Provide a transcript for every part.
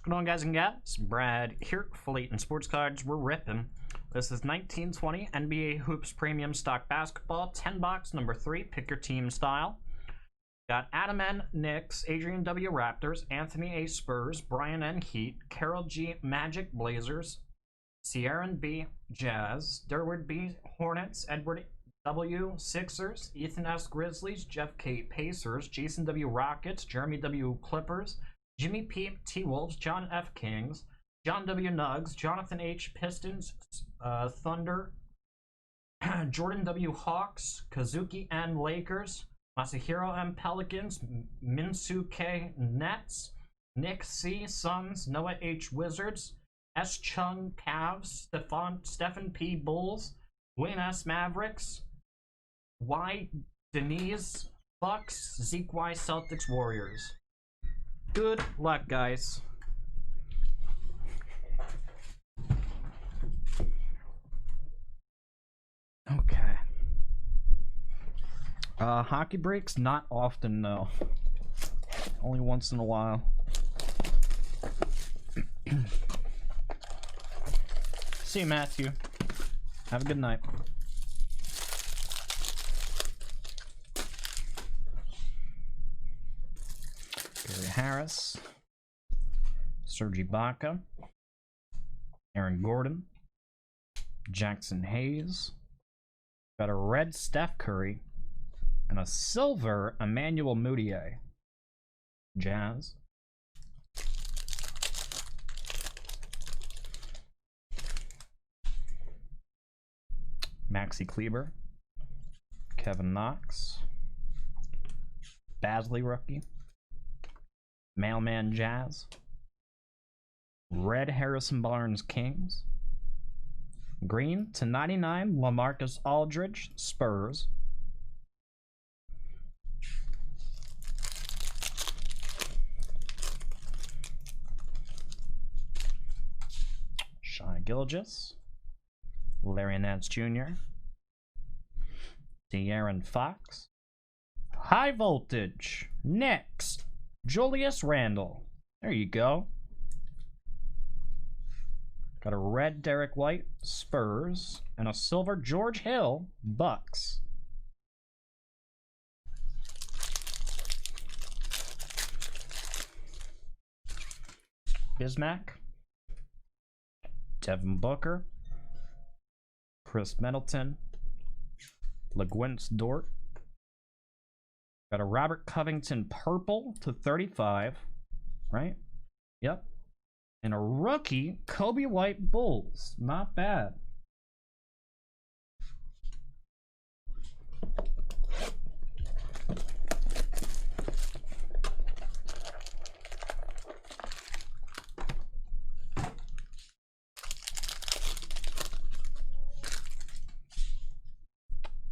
Good on, guys and gals. Brad here for Layton Sports Cards. We're ripping. This is 1920 NBA Hoops Premium Stock Basketball, 10 box, number 3. Pick your team style. Got Adam N. Knicks, Adrian W. Raptors, Anthony A. Spurs, Brian N. Heat, Carol G. Magic Blazers, Sierran B. Jazz, Durward B. Hornets, Edward W. Sixers, Ethan S. Grizzlies, Jeff K. Pacers, Jason W. Rockets, Jeremy W. Clippers, Jimmy P. T-Wolves, John F. Kings, John W. Nugs, Jonathan H. Pistons, Thunder, Jordan W. Hawks, Kazuki N. Lakers, Masahiro M. Pelicans, Minsu K. Nets, Nick C. Suns, Noah H. Wizards, S. Chung Cavs, Stephen P. Bulls, Wayne S. Mavericks, Y. Denise Bucks, Zeke Y. Celtics Warriors. Good luck, guys. Okay. Hockey breaks? Not often, no. Only once in a while. See you, Matthew. Have a good night. Gary Harris. Serge Ibaka. Aaron Gordon. Jackson Hayes. Got a red Steph Curry. And a silver Emmanuel Mudiay. Jazz. Maxi Kleber. Kevin Knox. Basley rookie. Mailman Jazz. Red Harrison Barnes Kings. Green /99 LaMarcus Aldridge Spurs. Shai Gilgeous. Larry Nance Jr. De'Aaron Fox. High Voltage. Next. Julius Randle. There you go. Got a red Derek White, Spurs, and a silver George Hill, Bucks. Bismack. Devin Booker. Chris Middleton. LeGuence Dort. Got a Robert Covington purple /35, right? Yep. And a rookie Kobe White Bulls. Not bad.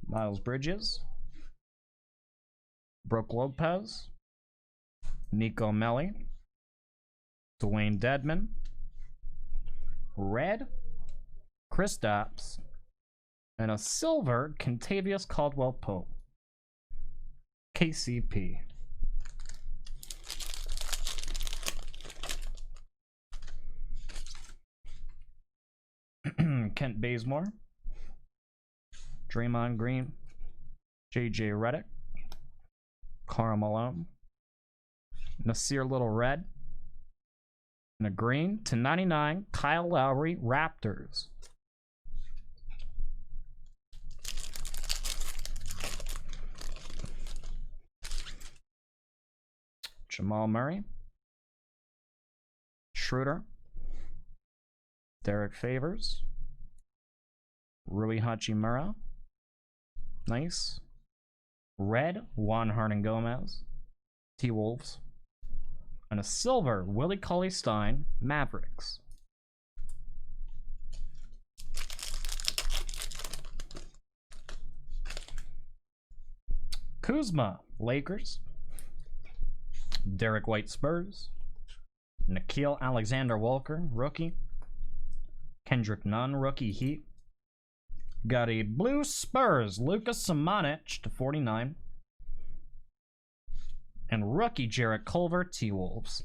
Miles Bridges. Brooke Lopez. Nico Melli. Dwayne Dedman. Red. Kristaps. And a silver Kentavious Caldwell Pope. KCP. Kent Bazemore. Draymond Green. JJ Redick. Karl Malone. Nasir Little Red. And a green /99 Kyle Lowry Raptors. Jamal Murray. Schroeder. Derek Favors. Rui Hachimura. Nice. Red Juan Hernan-Gomez. T-Wolves. And a silver Willie Cauley-Stein Mavericks. Kuzma Lakers. Derek White Spurs. Nickeil Alexander-Walker rookie. Kendrick Nunn rookie Heat. Got a blue Spurs Lucas Samanic /49. And rookie Jarrett Culver T-Wolves.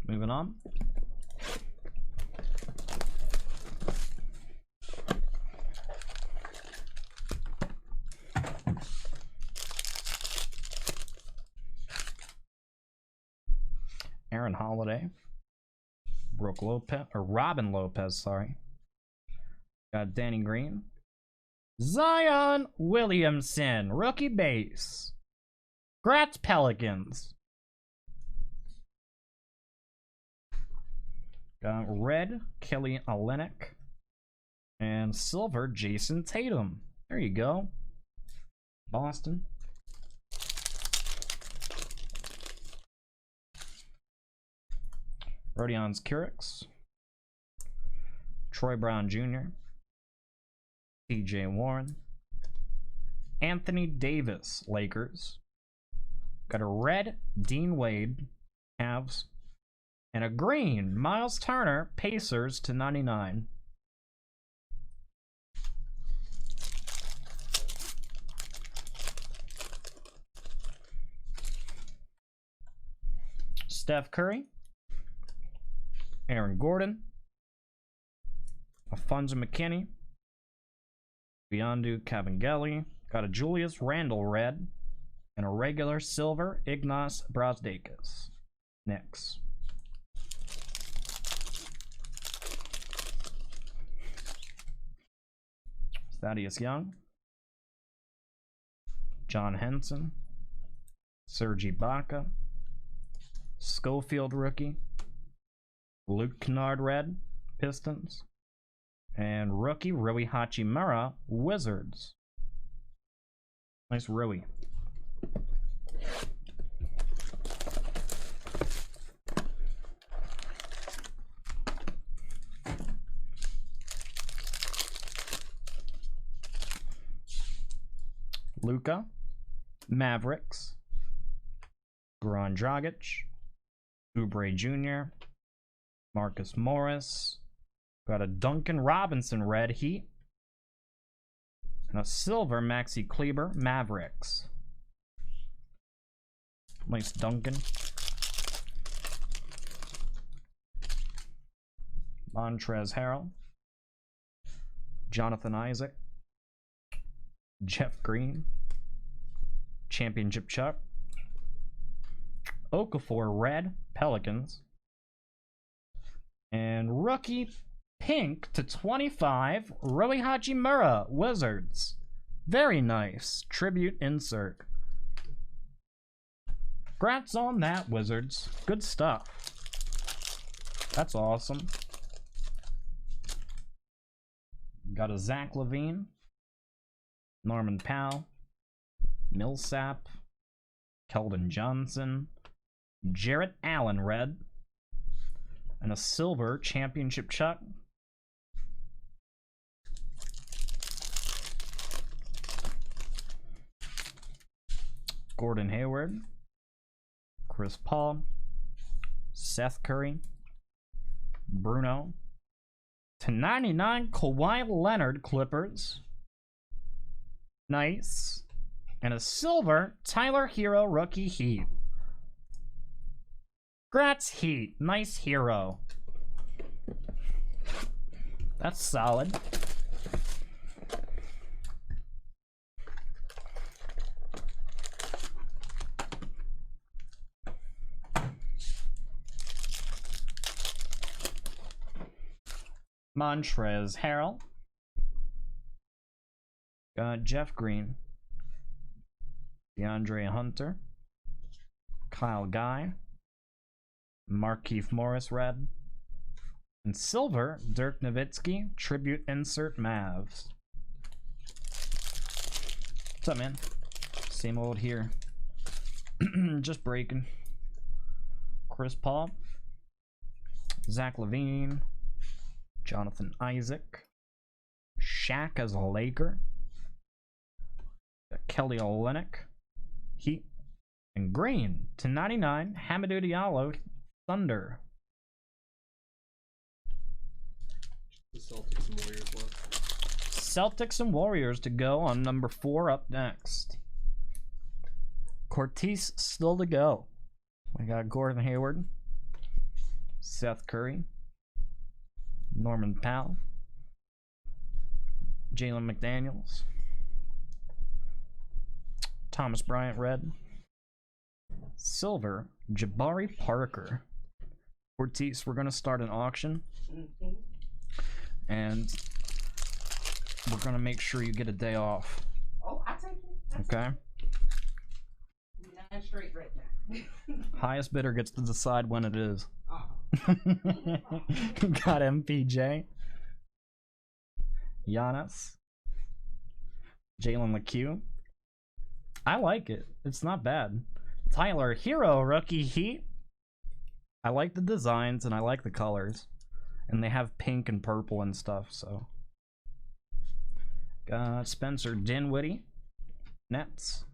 Moving on. Aaron Holiday. Brooke Lopez, or Robin Lopez, sorry. Got Danny Green. Zion Williamson, rookie base. Grats Pelicans. Got red Kelly Olynyk. And silver Jason Tatum. There you go. Boston. Rodion's Curix. Troy Brown Jr. TJ Warren. Anthony Davis, Lakers. Got a red Dean Wade, Cavs. And a green Miles Turner, Pacers /99. Steph Curry. Aaron Gordon. Alfonso McKinney. Beyondu Cavangeli. Got a Julius Randle red. And a regular silver Ignas Brazdeikis. Knicks. Thaddeus Young. John Henson. Serge Ibaka. Schofield rookie. Luke Kennard red, Pistons. And rookie Rui Hachimura, Wizards. Nice Rui. Luka, Mavericks. Goran Dragic. Oubre Jr. Marcus Morris. Got a Duncan Robinson red Heat. And a silver Maxi Kleber Mavericks. Nice Duncan. Montrezl Harrell. Jonathan Isaac. Jeff Green. Championship Chuck. Okafor red Pelicans. And rookie pink /25 Rui Hachimura, Wizards. Very nice. Tribute insert. Congrats on that, Wizards. Good stuff. That's awesome. Got a Zach LaVine. Norman Powell. Millsap. Keldon Johnson. Jarrett Allen red. And a silver championship Chuck. Gordon Hayward. Chris Paul. Seth Curry. Bruno. /99 Kawhi Leonard Clippers. Nice. And a silver Tyler Hero rookie Heat. Congrats, Heat. Nice hero. That's solid. Montrezl Harrell. Got Jeff Green. DeAndre Hunter. Kyle Guy. Markieff Morris red. And silver Dirk Nowitzki tribute insert Mavs. What's up, man? Same old here. Just breaking. Chris Paul. Zach LaVine. Jonathan Isaac. Shaq as a Laker. Kelly Olynyk. Heat. And green /99 Hamidou Diallo Thunder. The Celtics and Warriors left. Celtics and Warriors to go on number 4 up next. Cortez still to go. We got Gordon Hayward. Seth Curry, Norman Powell, Jalen McDaniels, Thomas Bryant red, silver, Jabari Parker. Ortiz, we're going to start an auction, and we're going to make sure you get a day off. Oh, I take it. Okay? Nine straight right now. Highest bidder gets to decide when it is. Oh. Got MPJ, Giannis, Jalen McHugh. I like it. It's not bad. Tyler Hero, rookie Heat. I like the designs and I like the colors. And they have pink and purple and stuff, so. Got Spencer Dinwiddie, Nets.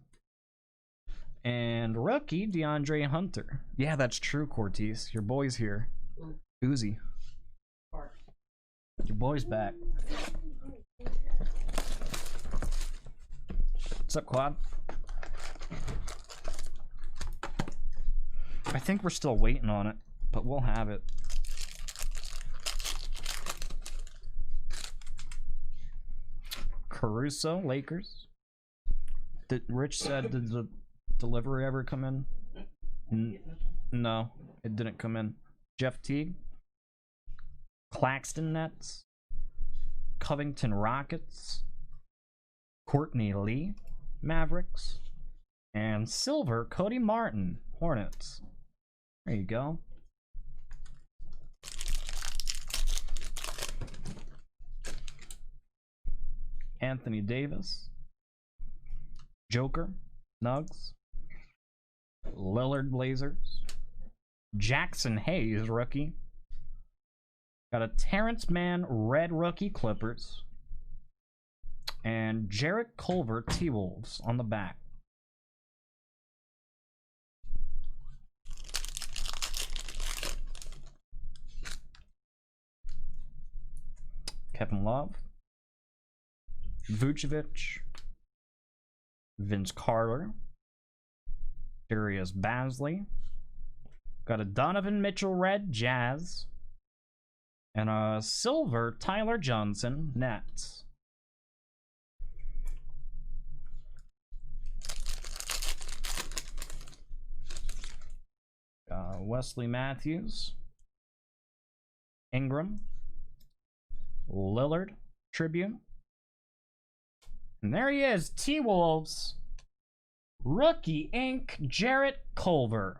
And rookie DeAndre Hunter. Yeah, that's true, Cortez. Your boy's here. Uzi. Your boy's back. What's up, Quad? I think we're still waiting on it, but we'll have it. Caruso, Lakers. Rich said, did the delivery ever come in? No, it didn't come in. Jeff Teague. Claxton Nets. Covington Rockets. Courtney Lee, Mavericks. And silver, Cody Martin, Hornets. There you go. Anthony Davis. Joker, Nugs. Lillard Blazers. Jackson Hayes, rookie. Got a Terrence Mann, red rookie Clippers. And Jarrett Culver, T-Wolves on the back. Kevin Love. Vucevic. Vince Carter. Darius Bazley. Got a Donovan Mitchell red Jazz. And a silver Tyler Johnson Nets. Wesley Matthews. Ingram. Lillard Tribune. And there he is, T-Wolves. Rookie Inc. Jarrett Culver.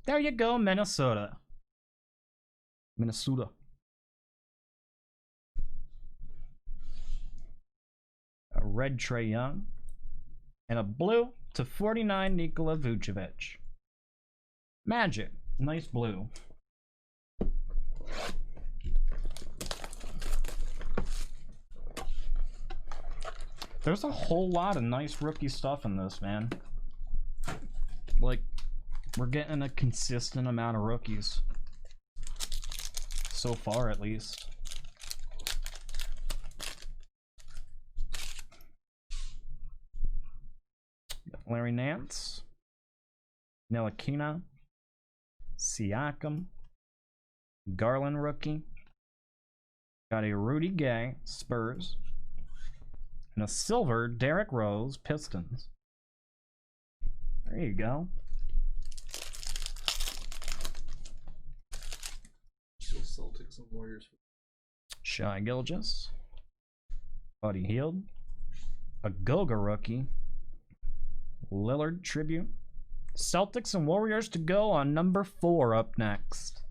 There you go, Minnesota. Minnesota. A red Trae Young. And a blue /49 Nikola Vucevic. Magic. Nice blue. There's a whole lot of nice rookie stuff in this, man. Like, we're getting a consistent amount of rookies. So far, at least. Larry Nance. Ntilikina. Siakam. Garland rookie. Got a Rudy Gay, Spurs. And a silver Derrick Rose, Pistons. There you go. Still Celtics and Warriors. Shai Gilgeous. Buddy Hield. A Goga rookie. Lillard Tribute. Celtics and Warriors to go on number 4 up next.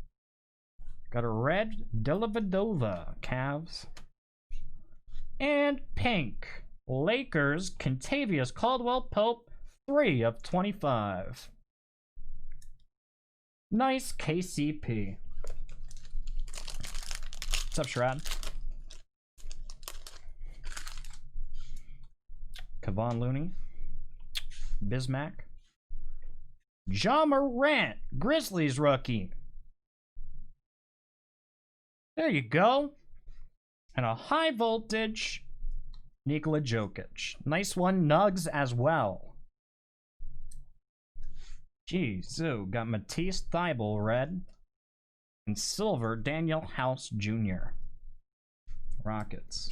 Got a red Dellavedova, Cavs. And pink, Lakers, Kentavious Caldwell-Pope, 3/25. Nice KCP. What's up, Shrad? Kevon Looney. Bismack. Ja Morant, Grizzlies rookie. There you go. And a high voltage Nikola Jokic. Nice one, Nugs as well. Jeez, so got Matisse Thybulle red. And silver, Daniel House Jr. Rockets.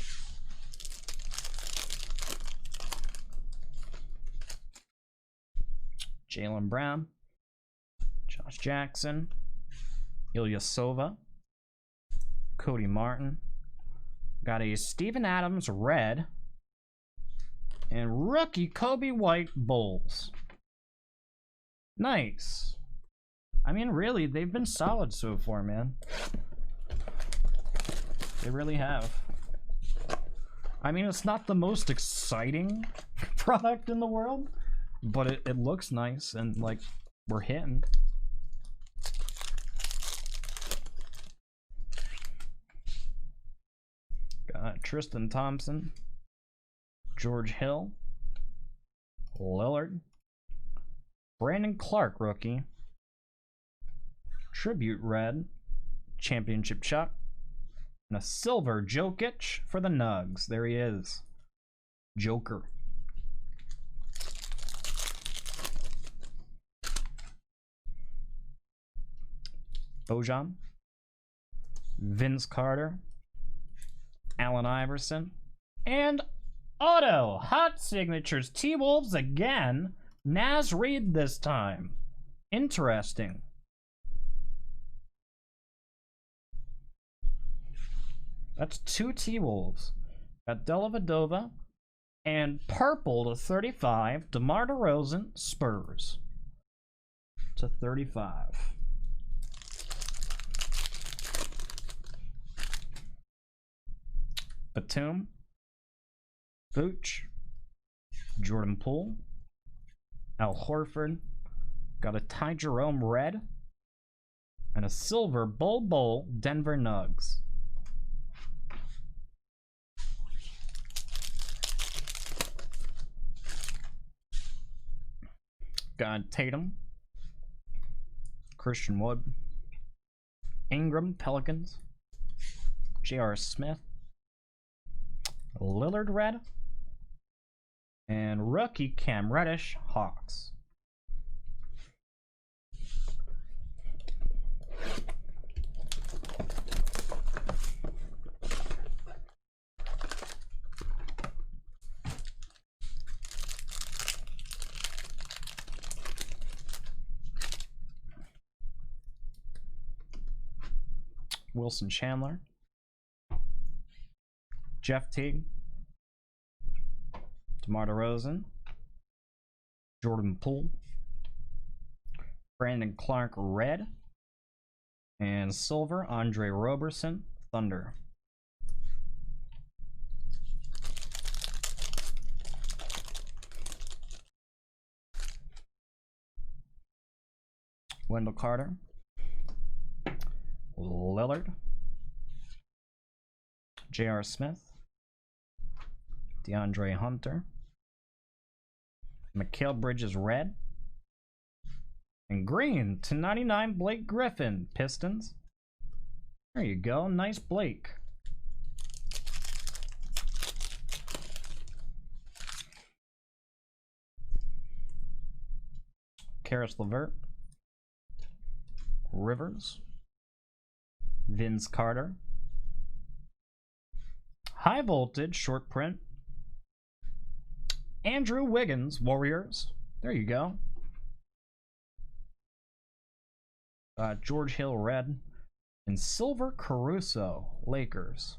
Jaylen Brown, Josh Jackson, Ilyasova, Cody Martin. Got a Steven Adams red. And rookie Kobe White Bulls. Nice. I mean, really, they've been solid so far, man. They really have. I mean, it's not the most exciting product in the world, but it looks nice, and, like, we're hitting. Got Tristan Thompson, George Hill, Lillard, Brandon Clark rookie, Tribute red, Championship Chuck, and a silver Jokic for the Nugs. There he is. Joker. Bojan, Vince Carter, Allen Iverson, and auto hot signatures T-Wolves again. Naz Reid this time. Interesting. That's 2 T-Wolves. Got Dellavedova and purple to 35. DeMar DeRozan, Spurs to 35. Batum, Vooch, Jordan Poole, Al Horford. Got a Ty Jerome red and a silver Bol Denver Nugs. Got Tatum, Christian Wood, Ingram Pelicans, J.R. Smith, Lillard red, and rookie Cam Reddish Hawks. Wilson Chandler, Jeff Teague, DeMar DeRozan, Jordan Poole, Brandon Clark red, and silver Andre Roberson Thunder. Wendell Carter, Lillard, J.R. Smith, DeAndre Hunter, Mikal Bridges red, and green to 99 Blake Griffin Pistons. There you go, nice Blake. Karis LeVert, Rivers, Vince Carter, high voltage short print, Andrew Wiggins Warriors. There you go. George Hill red, and silver Caruso Lakers.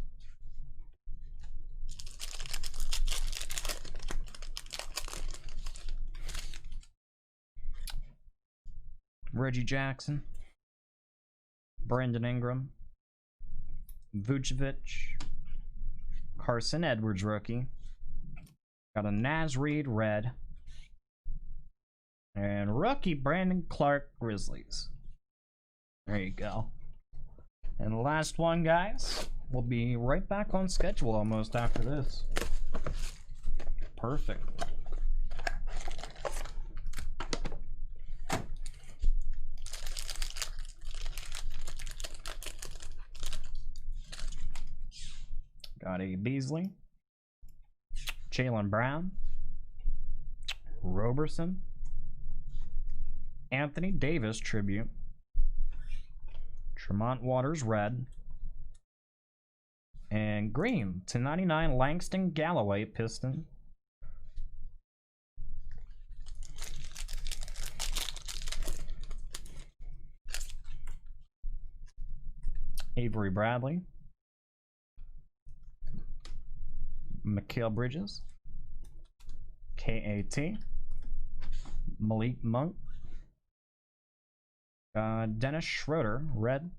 Reggie Jackson, Brandon Ingram, Vucevic, Carson Edwards rookie. Got a Naz Reid red, and rookie Brandon Clark Grizzlies. There you go. And the last one, guys, we'll be right back on schedule almost after this. Perfect. Got a Beasley, Jaylen Brown, Roberson, Anthony Davis tribute, Tremont Waters, red. And green, /99 Langston Galloway, Piston. Avery Bradley. Mikal Bridges. KAT. Malik Monk. Dennis Schroeder, red.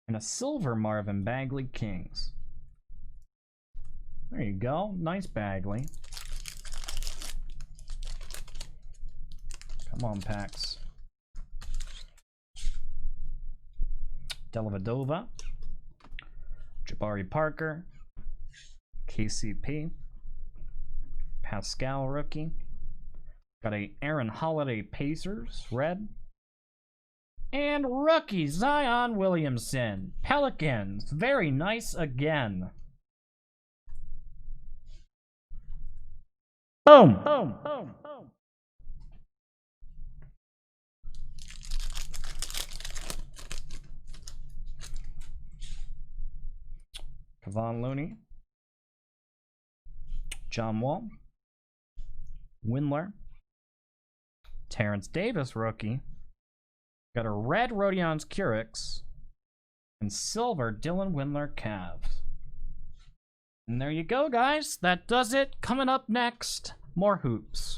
And a silver Marvin Bagley, Kings. There you go. Nice Bagley. Come on, packs. Dellavedova. Jabari Parker. KCP. Pascal rookie. Got a Aaron Holiday Pacers, red. And rookie Zion Williamson, Pelicans. Very nice again. Boom. Boom. Boom. Boom. Kevon Looney. John Wall. Windler. Terrence Davis, rookie. Got a red Rodions Curix. And silver Dylan Windler, Cavs. And there you go, guys. That does it. Coming up next, more hoops.